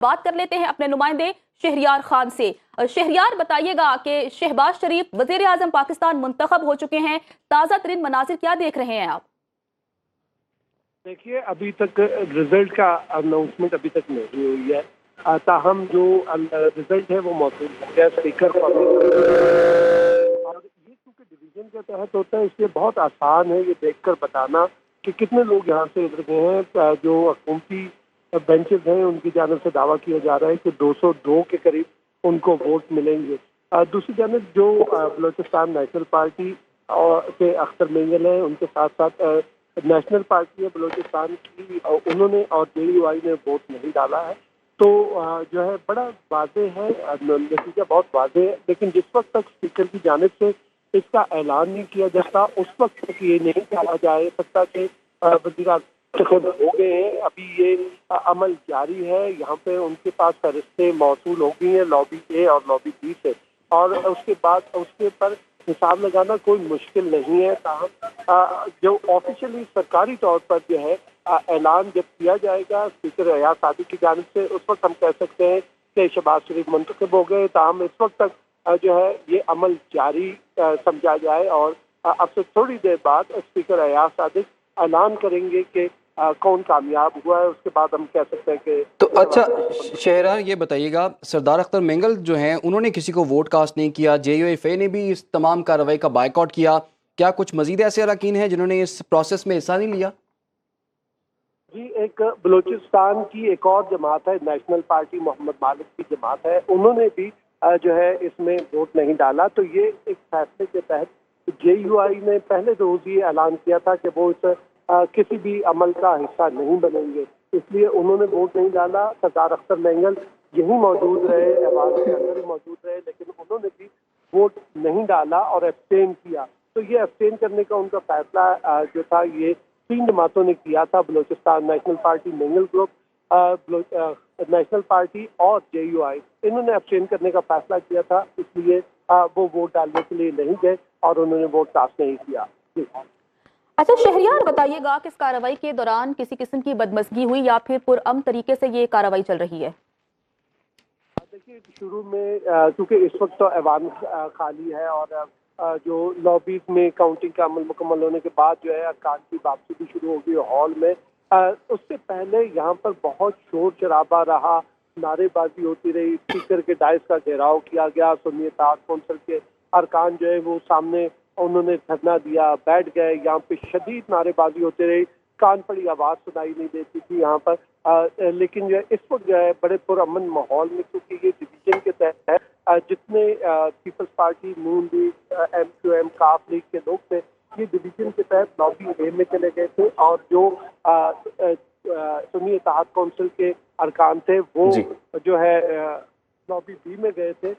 बात कर लेते हैं अपने नुमाइंदे शहरियार खान से। शहरियार, बताइएगा कि शहबाज शरीफ वजीर आजम पाकिस्तान मुंतखब हो चुके हैं, ताज़ा तरीन मनाजिर क्या देख रहे हैं आप? देखिए, अभी तक रिजल्ट का अनाउंसमेंट अभी तक नहीं हुई है। ताहम जो रिजल्ट है वो मौजूद हो गया स्पीकर और ये क्योंकि डिवीजन के तहत होता है, इसलिए बहुत आसान है ये देखकर बताना कि कितने लोग यहाँ से उतर गए हैं। जो हुकूमती बेंचेस हैं उनकी जानिब से दावा किया जा रहा है कि 202 के करीब उनको वोट मिलेंगे। दूसरी जानिब जो बलूचिस्तान नेशनल पार्टी और के अख्तर मेंगल हैं, उनके साथ साथ नेशनल पार्टी है बलूचिस्तान की, उन्होंने और JUI ने वोट नहीं डाला है। तो जो है बड़ा वाज़े है, नतीजा बहुत वाज़े है। लेकिन जिस वक्त तक स्पीकर की जानिब से इसका ऐलान नहीं किया जाता, उस वक्त तक ये नहीं कहा जा सकता कि वज़ीर खुद हो गए हैं। अभी ये अमल जारी है। यहाँ पे उनके पास फहरिस्तें मौसूल हो गई हैं लॉबी A और लॉबी B से, और उसके बाद उसके ऊपर हिसाब लगाना कोई मुश्किल नहीं है। ताहम जो ऑफिशियली सरकारी तौर पर जो है ऐलान जब किया जाएगा स्पीकर अयाज सादिक की जानिब से, उस वक्त हम कह सकते हैं कि शहबाज शरीफ मुंतखब हो गए। ताहम इस वक्त तक जो है ये अमल जारी समझा जाए, और अब से थोड़ी देर बाद स्पीकर अयाज सादिक ऐलान करेंगे कि कौन कामयाब हुआ है। उसके बाद हम कह सकते हैं कि तो अच्छा शहरार, ये बताइएगा, सरदार अख्तर मेंगल जो हैं उन्होंने किसी को वोट कास्ट नहीं किया, JUI ने भी इस तमाम कार्रवाई का बायकॉट किया। क्या कुछ मजीद ऐसे अरकान हैं जिन्होंने इस प्रोसेस में हिस्सा नहीं लिया? जी, एक बलूचिस्तान की एक और जमात है, नेशनल पार्टी मोहम्मद मालिक की जमात है, उन्होंने भी जो है इसमें वोट नहीं डाला। तो ये एक फैसले के तहत JUI ने पहले रोज ये ऐलान किया था कि वो इस किसी भी अमल का हिस्सा नहीं बनेंगे, इसलिए उन्होंने वोट नहीं डाला। सरदार अख्तर मेंगल यहीं मौजूद रहे, ऐवान के अंदर ही मौजूद रहे, लेकिन उन्होंने भी वोट नहीं डाला और एब्सटेन किया। तो ये एब्सटेन करने का उनका फैसला जो था ये 3 जमातों ने किया था, Balochistan national party, Mengal group, national party और JUI। इन्होंने एब्सटेन करने का फैसला किया था, इसलिए वो वोट डालने के लिए नहीं गए और उन्होंने वोट कास्ट नहीं किया। अच्छा शहरियार, बताइएगा कि इस कार्रवाई के दौरान किसी किस्म की बदमज़गी हुई या फिर पुरअमन तरीके से ये कार्रवाई चल रही है? देखिए, शुरू में क्योंकि इस वक्त तो ऐवान खाली है और जो लॉबीज में काउंटिंग का अमल मुकम्मल होने के बाद जो है अरकान की वापसी भी शुरू हो गई हॉल में। उससे पहले यहाँ पर बहुत शोर शराबा रहा, नारेबाजी होती रही, स्पीकर के डायस का घेराव किया गया, सुन्नी इत्तेहाद कौंसिल के अरकान जो है वो सामने उन्होंने धरना दिया, बैठ गए। यहाँ पे शदीद नारेबाजी होती रही, कान पड़ी आवाज़ सुनाई नहीं देती थी यहाँ पर। लेकिन जो है इस वक्त जो है बड़े पुरअमन माहौल में, क्योंकि ये डिवीजन के तहत है, जितने पीपल्स पार्टी, नून लीग, MQM, काफ लीग के लोग थे, ये डिवीजन के तहत लॉबी A में चले गए थे, और जो सुन्नी इत्तेहाद कौंसिल के अरकान थे वो जो है लॉबी B में गए थे।